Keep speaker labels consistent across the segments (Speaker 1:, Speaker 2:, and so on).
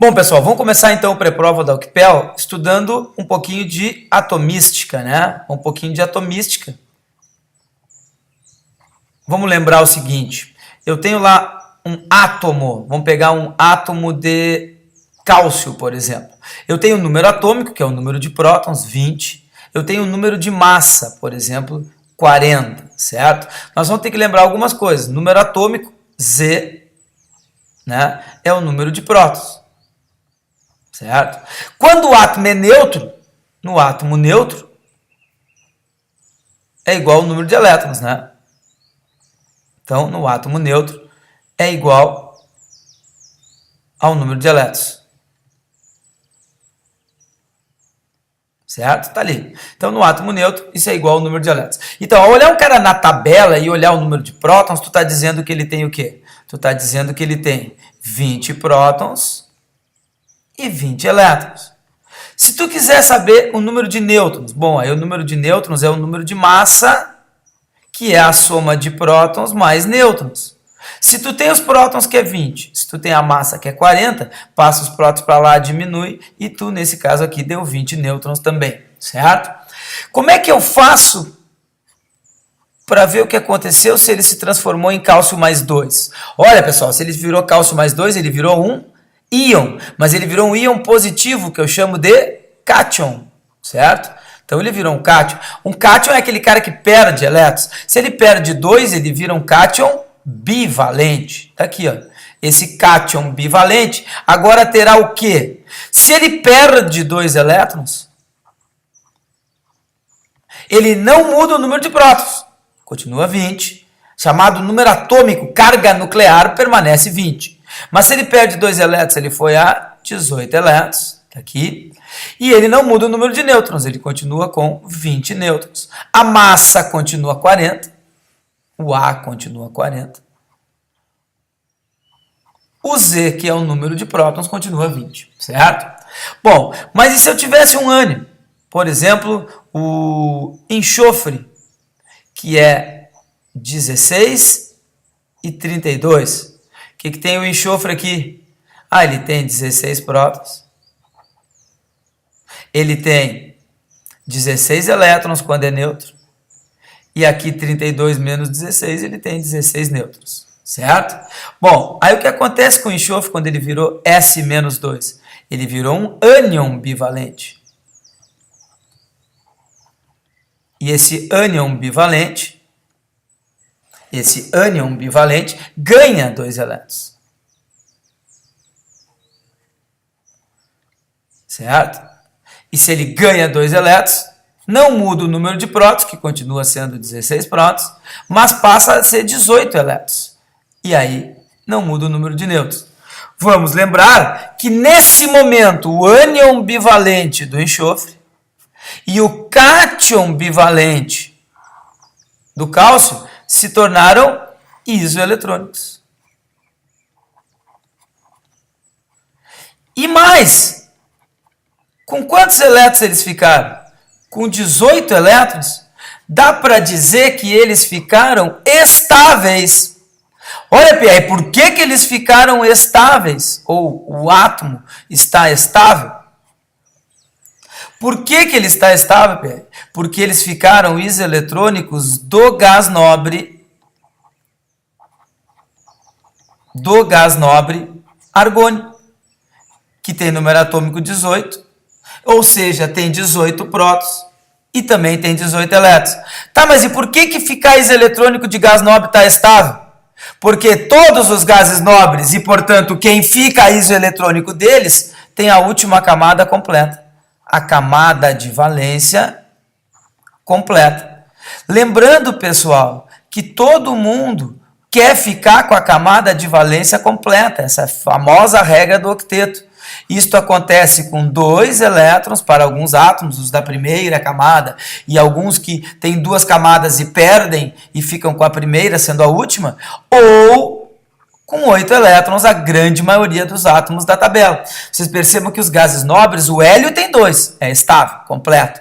Speaker 1: Bom, pessoal, vamos começar então o pré-prova da UCPEL estudando um pouquinho de atomística, né? Um pouquinho de atomística. Vamos lembrar o seguinte, eu tenho lá um átomo, vamos pegar um átomo de cálcio, por exemplo. Eu tenho o número atômico, que é o número de prótons, 20. Eu tenho o número de massa, por exemplo, 40, certo? Nós vamos ter que lembrar algumas coisas. Número atômico, Z, né? É o número de prótons. Certo? Quando o átomo é neutro, no átomo neutro, é igual ao número de elétrons, né? Então, no átomo neutro, é igual ao número de elétrons. Certo? Tá ali. Então, no átomo neutro, isso é igual ao número de elétrons. Então, ao olhar um cara na tabela e olhar o número de prótons, tu está dizendo que ele tem o quê? Tu está dizendo que ele tem 20 prótons e 20 elétrons. Se tu quiser saber o número de nêutrons, bom, aí o número de nêutrons é o número de massa, que é a soma de prótons mais nêutrons. Se tu tem os prótons, que é 20, se tu tem a massa, que é 40, passa os prótons para lá, diminui, e tu, nesse caso aqui, deu 20 nêutrons também, certo? Como é que eu faço para ver o que aconteceu se ele se transformou em cálcio mais 2? Olha, pessoal, se ele virou cálcio mais 2, ele virou um íon, mas ele virou um íon positivo, que eu chamo de cátion, certo? Então ele virou um cátion. Um cátion é aquele cara que perde elétrons. Se ele perde 2, ele vira um cátion bivalente. Tá aqui, ó. Esse cátion bivalente agora terá o quê? Se ele perde 2 elétrons, ele não muda o número de prótons. Continua 20. Chamado número atômico, carga nuclear, permanece 20. Mas se ele perde 2 elétrons, ele foi a 18 elétrons, tá aqui, e ele não muda o número de nêutrons, ele continua com 20 nêutrons. A massa continua 40, o A continua 40, o Z, que é o número de prótons, continua 20, certo? Bom, mas e se eu tivesse um ânion? Por exemplo, o enxofre, que é 16 e 32. O que tem o enxofre aqui? Ah, ele tem 16 prótons. Ele tem 16 elétrons quando é neutro. E aqui 32 menos 16, ele tem 16 nêutrons. Certo? Bom, aí o que acontece com o enxofre quando ele virou S-2? Ele virou um ânion bivalente. E esse ânion bivalente ganha 2 elétrons. Certo? E se ele ganha 2 elétrons, não muda o número de prótons, que continua sendo 16 prótons, mas passa a ser 18 elétrons. E aí não muda o número de nêutrons. Vamos lembrar que nesse momento o ânion bivalente do enxofre e o cátion bivalente do cálcio se tornaram isoeletrônicos. E mais, com quantos elétrons eles ficaram? Com 18 elétrons, dá para dizer que eles ficaram estáveis. Olha, Pierre, por que eles ficaram estáveis? Ou o átomo está estável? Por que ele está estável, Pierre? Porque eles ficaram isoeletrônicos do gás nobre argônio, que tem número atômico 18, ou seja, tem 18 prótons e também tem 18 elétrons. Tá, mas e por que ficar isoeletrônico de gás nobre está estável? Porque todos os gases nobres e, portanto, quem fica isoeletrônico deles tem a última camada completa, a camada de valência completa. Lembrando, pessoal, que todo mundo quer ficar com a camada de valência completa, essa famosa regra do octeto. Isto acontece com 2 elétrons para alguns átomos, os da primeira camada, e alguns que têm 2 camadas e perdem e ficam com a primeira sendo a última, ou com 8 elétrons, a grande maioria dos átomos da tabela. Vocês percebam que os gases nobres, o hélio tem 2, é estável, completo.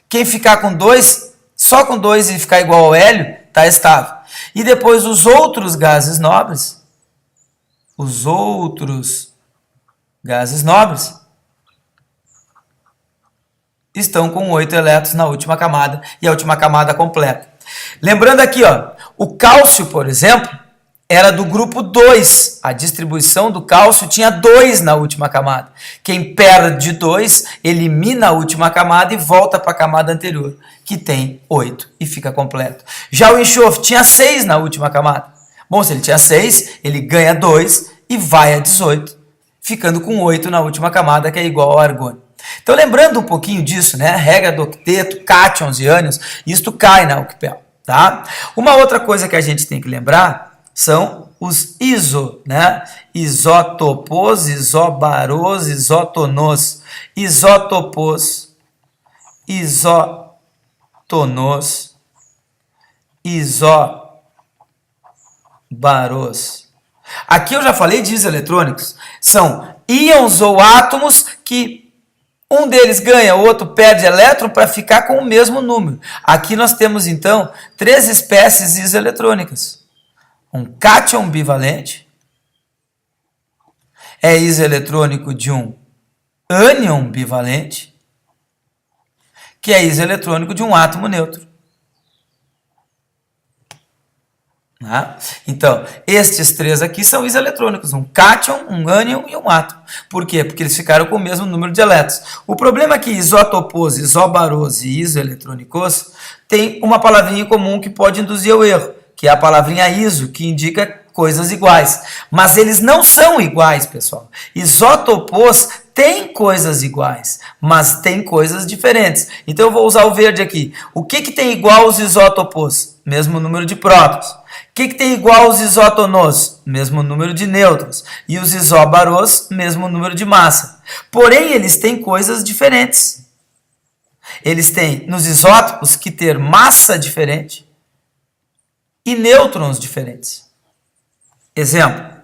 Speaker 1: Quem ficar com 2, só com 2 e ficar igual ao hélio, está estável. E depois os outros gases nobres, gases nobres, estão com 8 elétrons na última camada e a última camada completa. Lembrando aqui, ó, o cálcio, por exemplo, era do grupo 2. A distribuição do cálcio tinha 2 na última camada. Quem perde 2, elimina a última camada e volta para a camada anterior, que tem 8 e fica completo. Já o enxofre tinha 6 na última camada. Bom, se ele tinha 6, ele ganha 2 e vai a 18, ficando com 8 na última camada, que é igual ao argônio. Então, lembrando um pouquinho disso, né? A regra do octeto, cátions e ânions, isto cai na UCPEL, tá? Uma outra coisa que a gente tem que lembrar são os iso, né? Isótopos, isobaros, isótonos. Isótopos, isótonos, isobaros. Aqui eu já falei de isoeletrônicos. São íons ou átomos que um deles ganha, o outro perde elétron para ficar com o mesmo número. Aqui nós temos, então, 3 espécies isoeletrônicas. Um cátion bivalente é isoeletrônico de um ânion bivalente, que é isoeletrônico de um átomo neutro. Então, estes 3 aqui são isoeletrônicos, um cátion, um ânion e um átomo. Por quê? Porque eles ficaram com o mesmo número de elétrons. O problema é que isótopos, isobaros e isoeletrônicos tem uma palavrinha em comum que pode induzir ao erro, que é a palavrinha iso, que indica coisas iguais. Mas eles não são iguais, pessoal. Isótopos tem coisas iguais, mas tem coisas diferentes. Então eu vou usar o verde aqui. O que tem igual aos isótopos? Mesmo número de prótons. O que tem igual aos isótonos? Mesmo número de nêutrons. E os isóbaros, mesmo número de massa. Porém, eles têm coisas diferentes. Eles têm, nos isótopos, que ter massa diferente e nêutrons diferentes. Exemplo.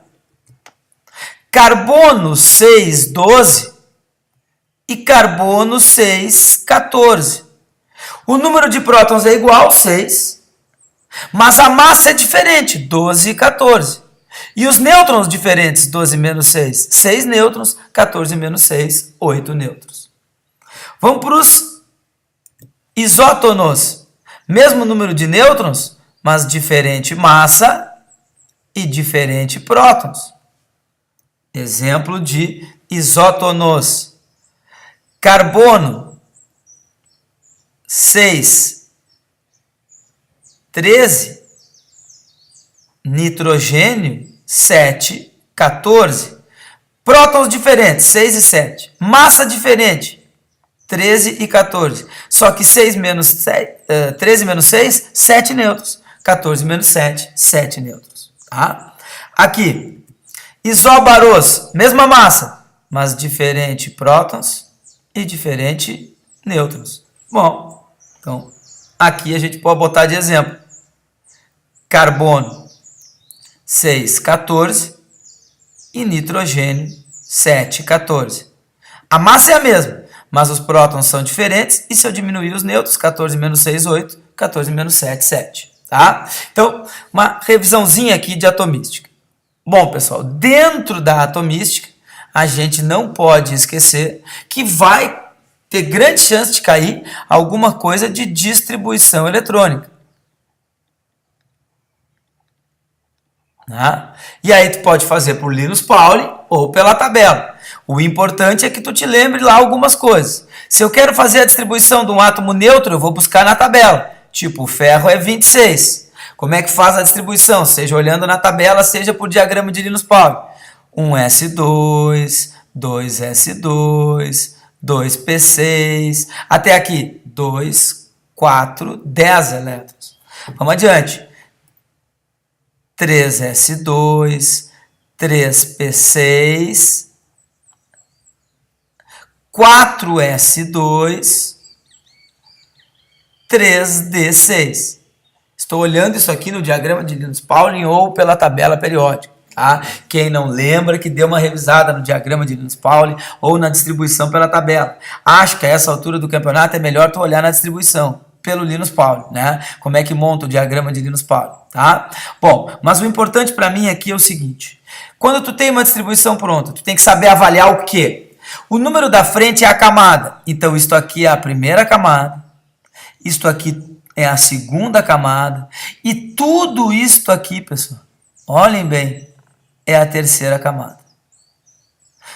Speaker 1: Carbono 6,12 e carbono 6,14. O número de prótons é igual, 6. Mas a massa é diferente, 12 e 14. E os nêutrons diferentes, 12 menos 6, 6 nêutrons, 14 menos 6, 8 nêutrons. Vamos para os isótonos. Mesmo número de nêutrons, mas diferente massa e diferente prótons. Exemplo de isótonos. Carbono, 6, 13, nitrogênio, 7, 14. Prótons diferentes, 6 e 7. Massa diferente, 13 e 14. Só que 6 menos 13 menos 6, 7 nêutrons. 14 menos 7, 7 nêutrons. Tá? Aqui, isóbaros, mesma massa, mas diferente prótons e diferente nêutrons. Bom, então, aqui a gente pode botar de exemplo. Carbono 6, 14 e nitrogênio 7, 14. A massa é a mesma, mas os prótons são diferentes e se eu diminuir os nêutrons, 14 menos 6, 8, 14 menos 7, 7. Tá? Então, uma revisãozinha aqui de atomística. Bom, pessoal, dentro da atomística, a gente não pode esquecer que vai ter grande chance de cair alguma coisa de distribuição eletrônica. E aí tu pode fazer por Linus Pauling ou pela tabela. O importante é que tu te lembre lá algumas coisas. Se eu quero fazer a distribuição de um átomo neutro, eu vou buscar na tabela. Tipo, o ferro é 26. Como é que faz a distribuição? Seja olhando na tabela, seja por diagrama de Linus Pauling. 1s2, 2s2, 2p6, até aqui, 2, 4, 10 elétrons. Vamos adiante. 3s2, 3p6, 4s2, 3d6. Estou olhando isso aqui no diagrama de Linus Pauling ou pela tabela periódica. Tá? Quem não lembra, que dê uma revisada no diagrama de Linus Pauling ou na distribuição pela tabela. Acho que a essa altura do campeonato é melhor tu olhar na distribuição. pelo Linus Pauling, né? Como é que monta o diagrama de Linus Pauling, tá? Bom, mas o importante para mim aqui é o seguinte. Quando tu tem uma distribuição pronta, tu tem que saber avaliar o quê? O número da frente é a camada. Então, isto aqui é a primeira camada. Isto aqui é a segunda camada. E tudo isto aqui, pessoal, olhem bem, é a terceira camada.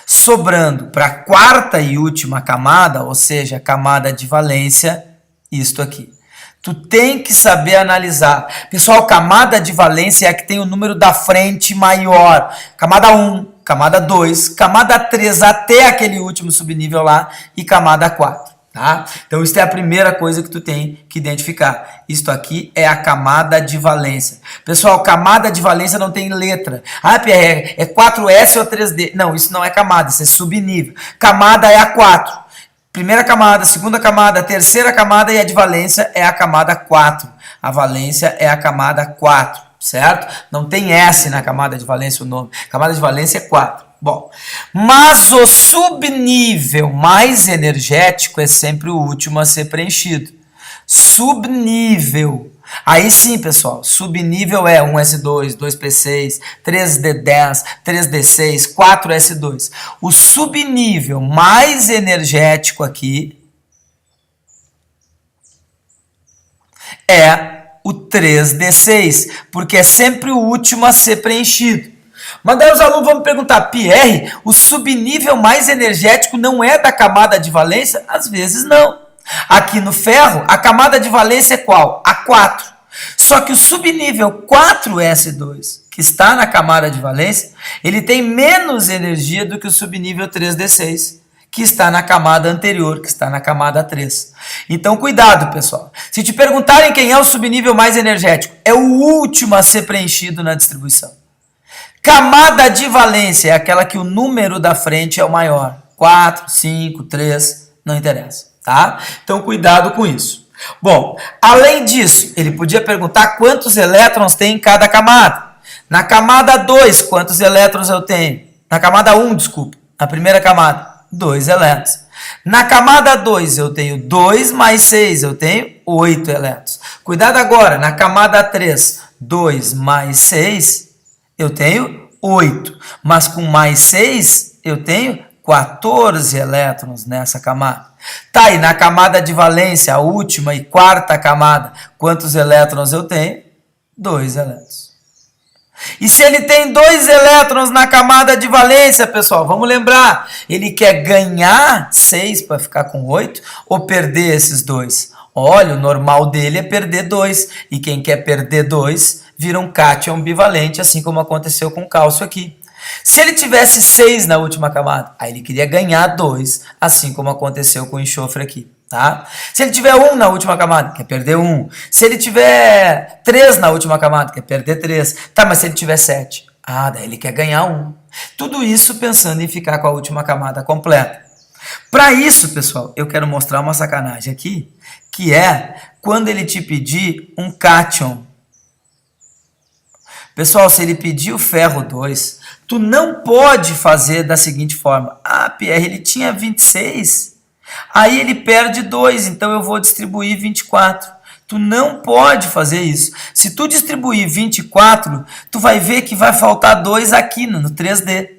Speaker 1: Sobrando para a quarta e última camada, ou seja, a camada de valência, isto aqui. Tu tem que saber analisar. Pessoal, camada de valência é a que tem o número da frente maior. Camada 1, camada 2, camada 3 até aquele último subnível lá e camada 4. Tá? Então, isso é a primeira coisa que tu tem que identificar. Isto aqui é a camada de valência. Pessoal, camada de valência não tem letra. Ah, Pierre, é 4S ou 3D? Não, isso não é camada, isso é subnível. Camada é a 4. Primeira camada, segunda camada, terceira camada e a de valência é a camada 4. A valência é a camada 4, certo? Não tem S na camada de valência o nome. Camada de valência é 4. Bom, mas o subnível mais energético é sempre o último a ser preenchido. Subnível. Aí sim, pessoal, subnível é 1S2, 2P6, 3D10, 3D6, 4S2. O subnível mais energético aqui é o 3D6, porque é sempre o último a ser preenchido. Mas daí os alunos vão me perguntar, Pierre, o subnível mais energético não é da camada de valência? Às vezes não. Aqui no ferro, a camada de valência é qual? A 4. Só que o subnível 4S2, que está na camada de valência, ele tem menos energia do que o subnível 3D6, que está na camada anterior, que está na camada 3. Então, cuidado, pessoal. Se te perguntarem quem é o subnível mais energético, é o último a ser preenchido na distribuição. Camada de valência é aquela que o número da frente é o maior. 4, 5, 3, não interessa. Tá? Então, cuidado com isso. Bom, além disso, ele podia perguntar quantos elétrons tem em cada camada. Na camada 2, quantos elétrons eu tenho? Na camada 1, desculpa, na primeira camada, 2 elétrons. Na camada 2, eu tenho 2 mais 6, eu tenho 8 elétrons. Cuidado agora, na camada 3, 2 mais 6, eu tenho 8. Mas com mais 6, eu tenho 14 elétrons nessa camada. Tá, e na camada de valência, a última e quarta camada, quantos elétrons eu tenho? 2 elétrons. E se ele tem 2 elétrons na camada de valência, pessoal, vamos lembrar, ele quer ganhar 6 para ficar com 8 ou perder esses 2? Olha, o normal dele é perder 2, e quem quer perder 2 vira um cátion bivalente, assim como aconteceu com o cálcio aqui. Se ele tivesse 6 na última camada, aí ele queria ganhar 2, assim como aconteceu com o enxofre aqui. Tá? Se ele tiver 1 na última camada, quer perder 1. Se ele tiver 3 na última camada, quer perder 3. Tá, mas se ele tiver 7, daí ele quer ganhar 1. Tudo isso pensando em ficar com a última camada completa. Para isso, pessoal, eu quero mostrar uma sacanagem aqui, que é quando ele te pedir um cátion. Pessoal, se ele pedir o ferro 2, tu não pode fazer da seguinte forma. Pierre, ele tinha 26, aí ele perde 2, então eu vou distribuir 24. Tu não pode fazer isso. Se tu distribuir 24, tu vai ver que vai faltar 2 aqui no 3D.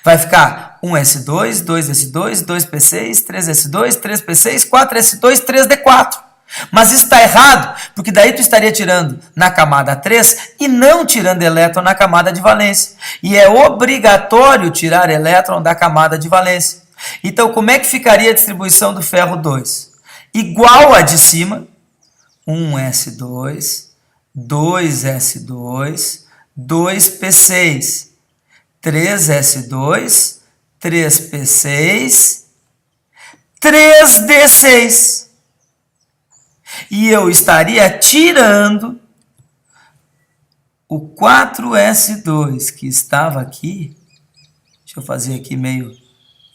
Speaker 1: Vai ficar 1S2, 2S2, 2P6, 3S2, 3P6, 4S2, 3D4. Mas isso está errado, porque daí tu estaria tirando na camada 3 e não tirando elétron na camada de valência. E é obrigatório tirar elétron da camada de valência. Então, como é que ficaria a distribuição do ferro 2? Igual a de cima, 1S2, 2S2, 2P6, 3S2, 3P6, 3D6. E eu estaria tirando o 4S2 que estava aqui. Deixa eu fazer aqui meio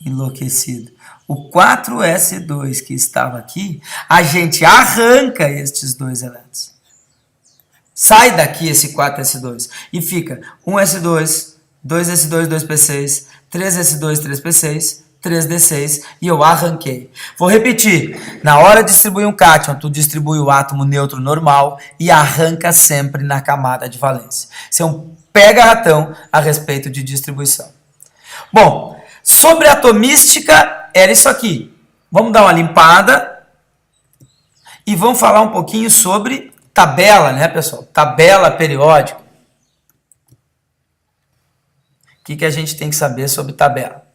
Speaker 1: enlouquecido. O 4S2 que estava aqui, a gente arranca estes 2 elétrons. Sai daqui esse 4S2 e fica 1S2, 2S2, 2P6, 3S2, 3P6, 3d6 e eu arranquei. Vou repetir. Na hora de distribuir um cátion, tu distribui o átomo neutro normal e arranca sempre na camada de valência. Isso é um pega-ratão a respeito de distribuição. Bom, sobre atomística, era isso aqui. Vamos dar uma limpada e vamos falar um pouquinho sobre tabela, né, pessoal? Tabela periódica. O que a gente tem que saber sobre tabela?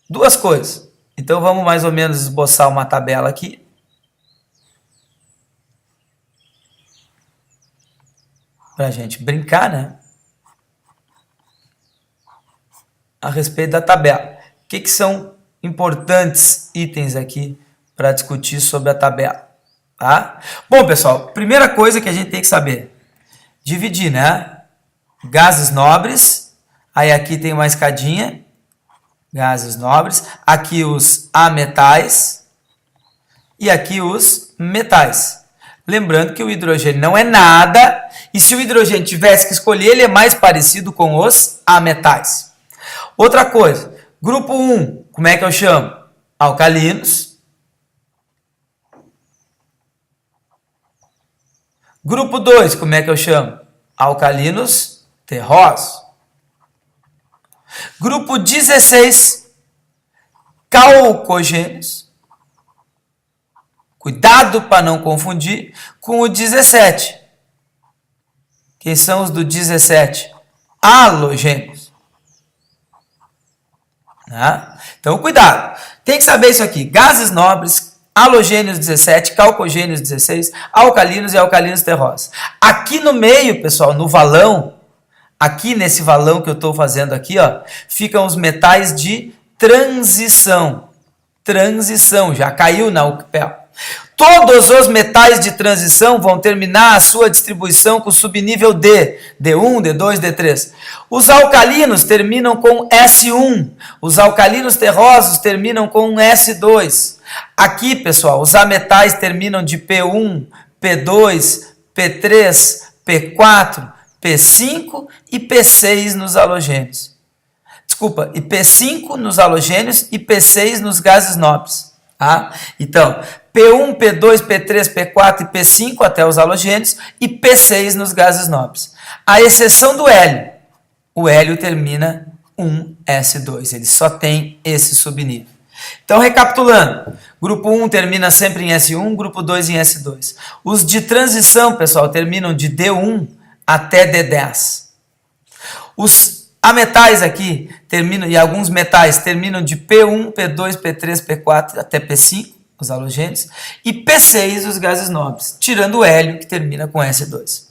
Speaker 1: Duas coisas. Então, vamos mais ou menos esboçar uma tabela aqui. Para a gente brincar, né? A respeito da tabela. O que são importantes itens aqui para discutir sobre a tabela? Tá? Bom, pessoal, primeira coisa que a gente tem que saber. Dividir, né? Gases nobres. Aí aqui tem uma escadinha. Gases nobres, aqui os ametais e aqui os metais. Lembrando que o hidrogênio não é nada, e se o hidrogênio tivesse que escolher, ele é mais parecido com os ametais. Outra coisa, grupo 1, como é que eu chamo? Alcalinos. Grupo 2, como é que eu chamo? Alcalinos terrosos. Grupo 16, calcogênios. Cuidado para não confundir com o 17. Quem são os do 17? Halogênios. Tá? Então, cuidado. Tem que saber isso aqui. Gases nobres, halogênios 17, calcogênios 16, alcalinos e alcalinos terrosos. Aqui no meio, pessoal, no valão, aqui nesse valão que eu estou fazendo aqui, ó, ficam os metais de transição. Transição, já caiu na UCPEL. Todos os metais de transição vão terminar a sua distribuição com o subnível D. D1, D2, D3. Os alcalinos terminam com S1. Os alcalinos terrosos terminam com S2. Aqui, pessoal, os ametais terminam de P1, P2, P3, P4, P5 e P6 nos halogênios. Desculpa, e P5 nos halogênios e P6 nos gases nobres. Tá? Então, P1, P2, P3, P4 e P5 até os halogênios e P6 nos gases nobres. A exceção do hélio. O hélio termina 1s2. Ele só tem esse subnível. Então, recapitulando. Grupo 1 termina sempre em S1, grupo 2 em S2. Os de transição, pessoal, terminam de D1 até D10. Os ametais aqui terminam, e alguns metais terminam de P1, P2, P3, P4 até P5, os halogênios, e P6, os gases nobres, tirando o hélio, que termina com S2.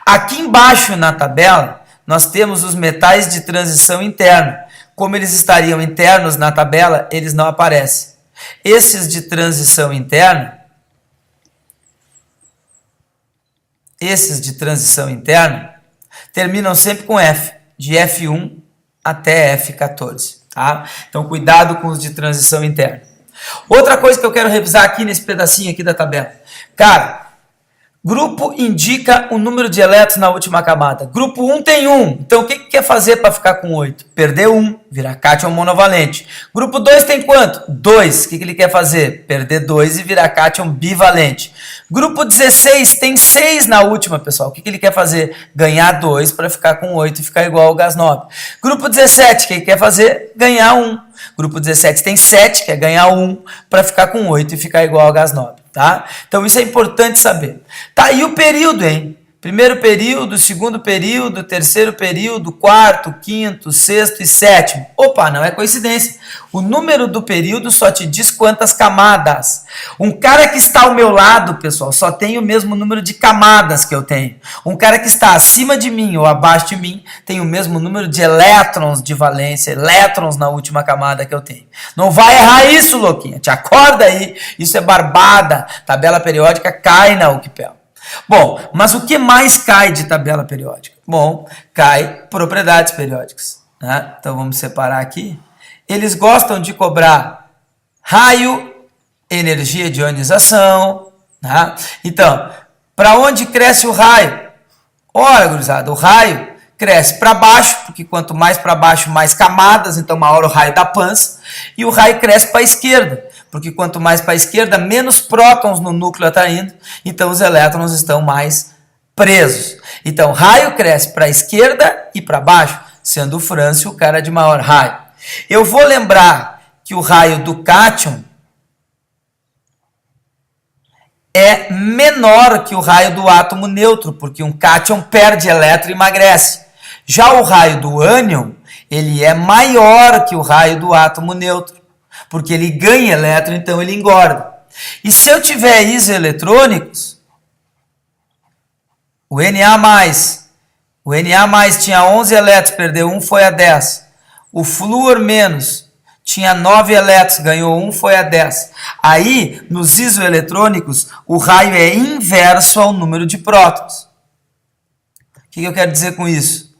Speaker 1: Aqui embaixo na tabela, nós temos os metais de transição interna. Como eles estariam internos na tabela, eles não aparecem. Esses de transição interna, terminam sempre com F, de F1 até F14. Tá? Então, cuidado com os de transição interna. Outra coisa que eu quero revisar aqui nesse pedacinho aqui da tabela. Cara, grupo indica o número de elétrons na última camada. Grupo 1 tem 1. Então, o que quer fazer para ficar com 8? Perder 1, virar cátion monovalente. Grupo 2 tem quanto? 2. O que ele quer fazer? Perder 2 e virar cátion bivalente. Grupo 16 tem 6 na última, pessoal. O que ele quer fazer? Ganhar 2 para ficar com 8 e ficar igual ao gás nobre. Grupo 17, o que ele quer fazer? Ganhar 1. Grupo 17 tem 7, quer ganhar 1 para ficar com 8 e ficar igual ao gás nobre. Tá? Então, isso é importante saber. Tá, e o período, hein? Primeiro período, segundo período, terceiro período, quarto, quinto, sexto e sétimo. Opa, não é coincidência. O número do período só te diz quantas camadas. Um cara que está ao meu lado, pessoal, só tem o mesmo número de camadas que eu tenho. Um cara que está acima de mim ou abaixo de mim tem o mesmo número de elétrons de valência, elétrons na última camada que eu tenho. Não vai errar isso, louquinha. Te acorda aí. Isso é barbada. Tabela periódica cai na UCPEL. Bom, mas o que mais cai de tabela periódica? Bom, cai propriedades periódicas. Né? Então, vamos separar aqui. Eles gostam de cobrar raio, energia de ionização. Né? Então, para onde cresce o raio? Ora, gurizada, o raio cresce para baixo, porque quanto mais para baixo, mais camadas, então maior o raio da pança. E o raio cresce para a esquerda, porque quanto mais para a esquerda, menos prótons no núcleo está indo, então os elétrons estão mais presos. Então, raio cresce para a esquerda e para baixo, sendo o frâncio o cara de maior raio. Eu vou lembrar que o raio do cátion é menor que o raio do átomo neutro, porque um cátion perde elétron e emagrece. Já o raio do ânion, ele é maior que o raio do átomo neutro, porque ele ganha elétron, então ele engorda. E se eu tiver isoeletrônicos, o Na+, tinha 11 elétrons, perdeu 1, foi a 10. O flúor menos tinha 9 elétrons, ganhou 1, foi a 10. Aí, nos isoeletrônicos, o raio é inverso ao número de prótons. O que eu quero dizer com isso?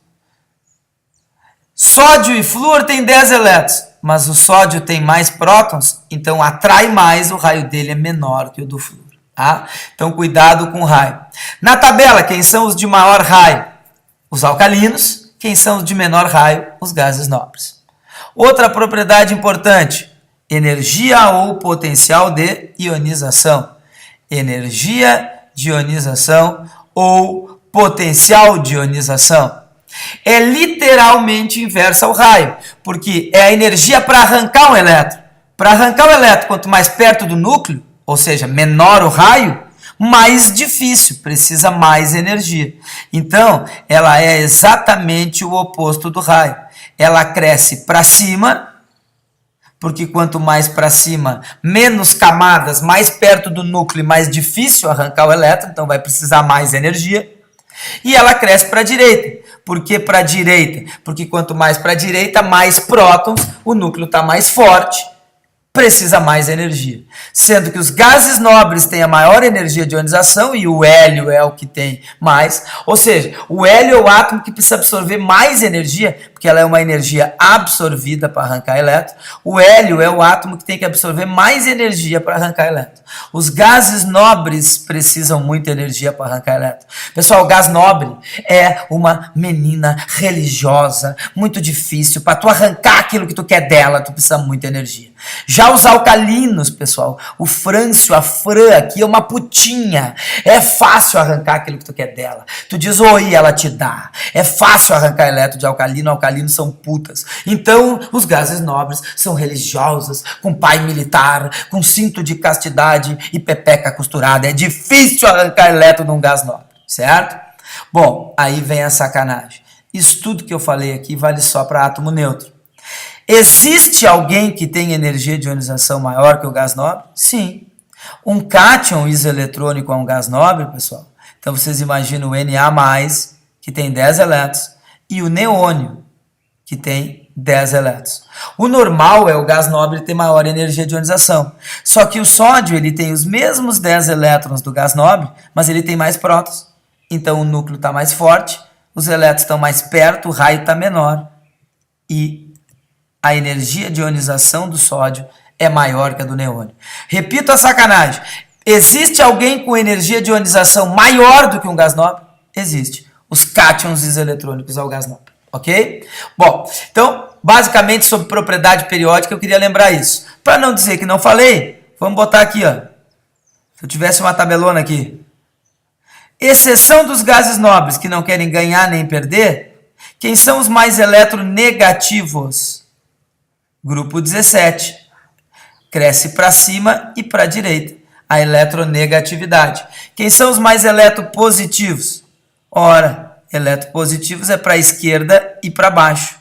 Speaker 1: Sódio e flúor tem 10 elétrons, mas o sódio tem mais prótons, então atrai mais, o raio dele é menor que o do flúor. Tá? Então, cuidado com o raio. Na tabela, quem são os de maior raio? Os alcalinos. Quem são os de menor raio? Os gases nobres. Outra propriedade importante, energia ou potencial de ionização. Energia de ionização ou potencial de ionização. É literalmente inversa ao raio, porque é a energia para arrancar um elétron. Para arrancar o elétron, quanto mais perto do núcleo, ou seja, menor o raio, mais difícil, precisa mais energia. Então, ela é exatamente o oposto do raio. Ela cresce para cima, porque quanto mais para cima, menos camadas, mais perto do núcleo, mais difícil arrancar o elétron, então vai precisar mais energia. E ela cresce para a direita. Por que para a direita? Porque quanto mais para a direita, mais prótons, o núcleo está mais forte, precisa mais energia. Sendo que os gases nobres têm a maior energia de ionização e o hélio é o que tem mais. Ou seja, o hélio é o átomo que precisa absorver mais energia, porque ela é uma energia absorvida para arrancar elétron. O hélio é o átomo que tem que absorver mais energia para arrancar elétron. Os gases nobres precisam muita energia para arrancar elétron. Pessoal, o gás nobre é uma menina religiosa, muito difícil. Para tu arrancar aquilo que tu quer dela, tu precisa muita energia. Já os alcalinos, pessoal, o frâncio, a Fran aqui é uma putinha. É fácil arrancar aquilo que tu quer dela. Tu diz oi, ela te dá. É fácil arrancar elétron de alcalino, alcalinos são putas. Então, os gases nobres são religiosas, com pai militar, com cinto de castidade e pepeca costurada. É difícil arrancar elétron de um gás nobre, certo? Bom, aí vem a sacanagem. Isso tudo que eu falei aqui vale só para átomo neutro. Existe alguém que tem energia de ionização maior que o gás nobre? Sim. Um cátion isoeletrônico é um gás nobre, pessoal. Então, vocês imaginam o Na+, que tem 10 elétrons, e o neônio, que tem 10 elétrons. O normal é o gás nobre ter maior energia de ionização. Só que o sódio ele tem os mesmos 10 elétrons do gás nobre, mas ele tem mais prótons. Então, o núcleo está mais forte, os elétrons estão mais perto, o raio está menor. E a energia de ionização do sódio é maior que a do neônio. Repito a sacanagem. Existe alguém com energia de ionização maior do que um gás nobre? Existe. Os cátions isoeletrônicos ao gás nobre. Ok? Bom, então, basicamente sobre propriedade periódica, eu queria lembrar isso. Para não dizer que não falei, vamos botar aqui, ó. Se eu tivesse uma tabelona aqui. Exceção dos gases nobres que não querem ganhar nem perder, quem são os mais eletronegativos? Grupo 17. Cresce para cima e para a direita. A eletronegatividade. Quem são os mais eletropositivos? Ora, eletropositivos é para a esquerda e para baixo.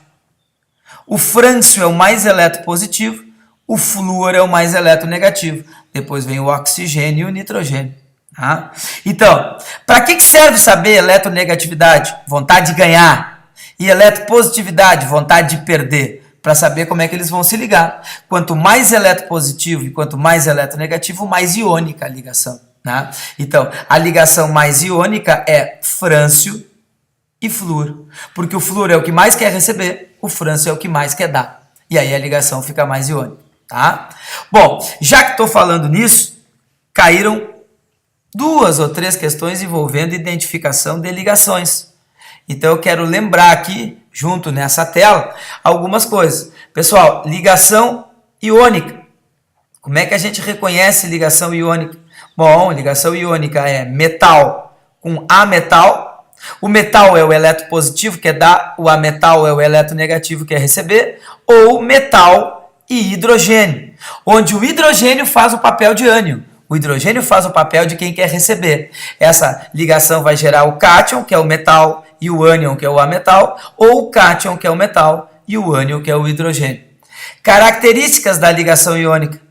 Speaker 1: O frâncio é o mais eletropositivo, o flúor é o mais eletronegativo. Depois vem o oxigênio e o nitrogênio. Tá? Então, para que serve saber eletronegatividade? Vontade de ganhar. E eletropositividade, vontade de perder. Para saber como é que eles vão se ligar. Quanto mais eletropositivo e quanto mais eletronegativo, mais iônica a ligação. Né? Então, a ligação mais iônica é frâncio e flúor. Porque o flúor é o que mais quer receber, o frâncio é o que mais quer dar. E aí a ligação fica mais iônica. Tá? Bom, já que estou falando nisso, caíram 2 ou 3 questões envolvendo identificação de ligações. Então eu quero lembrar aqui, junto nessa tela, algumas coisas. Pessoal, ligação iônica. Como é que a gente reconhece ligação iônica? Bom, ligação iônica é metal com ametal. O metal é o elétron positivo, que é dar, o ametal é o elétron negativo, que é receber, ou metal e hidrogênio, onde o hidrogênio faz o papel de ânion. O hidrogênio faz o papel de quem quer receber. Essa ligação vai gerar o cátion, que é o metal, e o ânion, que é o ametal, ou o cátion, que é o metal, e o ânion, que é o hidrogênio. Características da ligação iônica.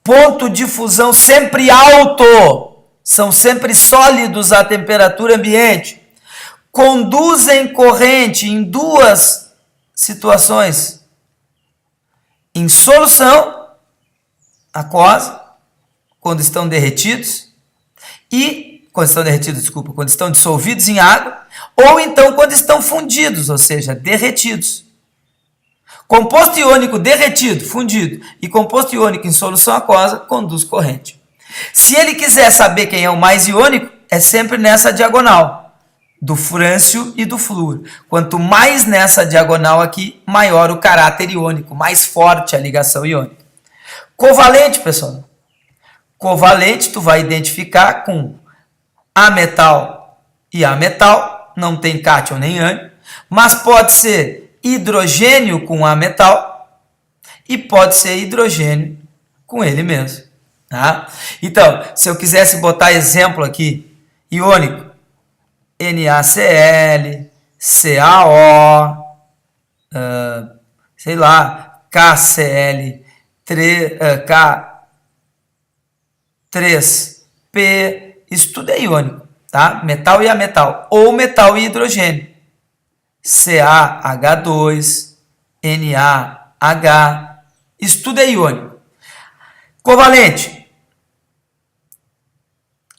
Speaker 1: Ponto de fusão sempre alto. São sempre sólidos à temperatura ambiente. Conduzem corrente em duas situações. Em solução aquosa, quando estão derretidos, quando estão dissolvidos em água, ou então quando estão fundidos, ou seja, derretidos. Composto iônico derretido, fundido, e composto iônico em solução aquosa, conduz corrente. Se ele quiser saber quem é o mais iônico, é sempre nessa diagonal, do frâncio e do flúor. Quanto mais nessa diagonal aqui, maior o caráter iônico, mais forte a ligação iônica. Covalente, pessoal. Covalente, tu vai identificar com ametal e ametal, não tem cátion nem ânion, mas pode ser hidrogênio com ametal e pode ser hidrogênio com ele mesmo. Tá? Então, se eu quisesse botar exemplo aqui, iônico, NaCl, CaO, sei lá, KCl, K3P, isso tudo é iônico, tá? Metal e ametal, ou metal e hidrogênio. CaH2, NaH, isso tudo é iônico. Covalente,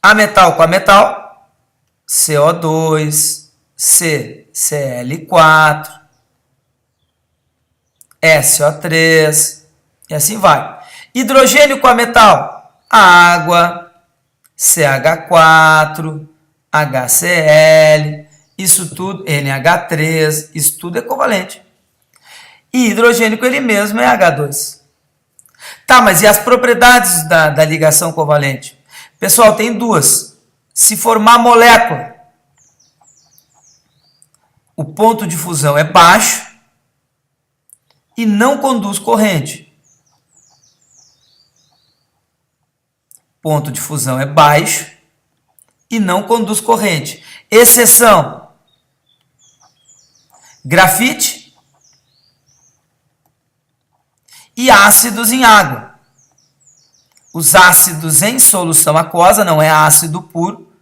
Speaker 1: ametal com ametal, CO2, CCl4, SO3, e assim vai. Hidrogênio com ametal, água, CH4, HCl, isso tudo, NH3, isso tudo é covalente. E hidrogênio com ele mesmo é H2. Tá, mas e as propriedades da ligação covalente? Pessoal, tem duas. Se formar molécula, o ponto de fusão é baixo e não conduz corrente. Ponto de fusão é baixo e não conduz corrente. Exceção: grafite e ácidos em água. Os ácidos em solução aquosa, não é ácido puro,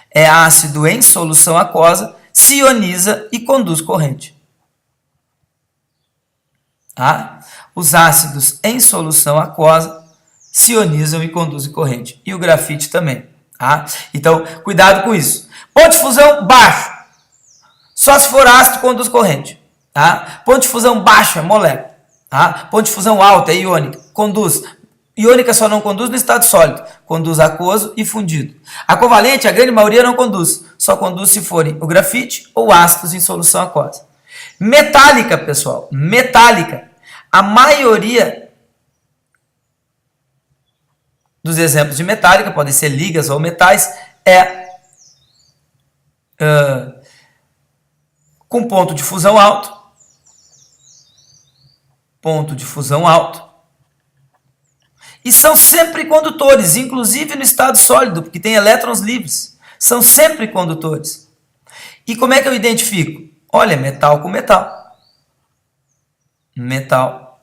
Speaker 1: é ácido em solução aquosa, se ioniza e conduz corrente. Tá? Os ácidos em solução aquosa se ionizam e conduzem corrente. E o grafite também. Tá? Então, cuidado com isso. Ponto de fusão baixo. Só se for ácido conduz corrente. Tá? Ponto de fusão baixo é molécula. Tá? Ponto de fusão alto é iônica. Conduz. Iônica só não conduz no estado sólido. Conduz aquoso e fundido. A covalente, a grande maioria não conduz. Só conduz se forem o grafite ou ácidos em solução aquosa. Metálica, pessoal. Metálica. A maioria dos exemplos de metálica, podem ser ligas ou metais, com ponto de fusão alto. Ponto de fusão alto. E são sempre condutores, inclusive no estado sólido, porque tem elétrons livres. São sempre condutores. E como é que eu identifico? Olha, metal com metal. Metal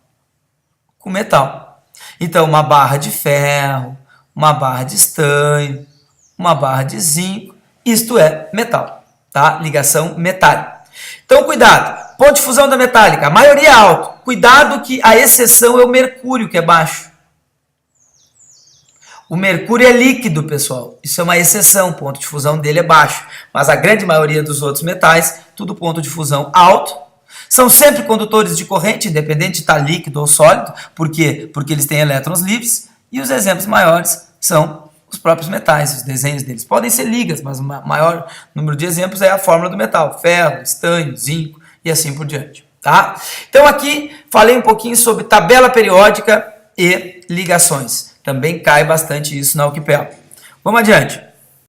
Speaker 1: com metal. Então, uma barra de ferro, uma barra de estanho, uma barra de zinco, isto é metal, tá? Ligação metálica. Então, cuidado. Ponto de fusão da metálica, a maioria é alto. Cuidado que a exceção é o mercúrio, que é baixo. O mercúrio é líquido, pessoal. Isso é uma exceção, o ponto de fusão dele é baixo. Mas a grande maioria dos outros metais, tudo ponto de fusão alto. São sempre condutores de corrente, independente de estar líquido ou sólido. Por quê? Porque eles têm elétrons livres. E os exemplos maiores são os próprios metais, os desenhos deles. Podem ser ligas, mas o maior número de exemplos é a fórmula do metal, ferro, estanho, zinco e assim por diante. Tá? Então aqui falei um pouquinho sobre tabela periódica e ligações. Também cai bastante isso na UQPEL. Vamos adiante.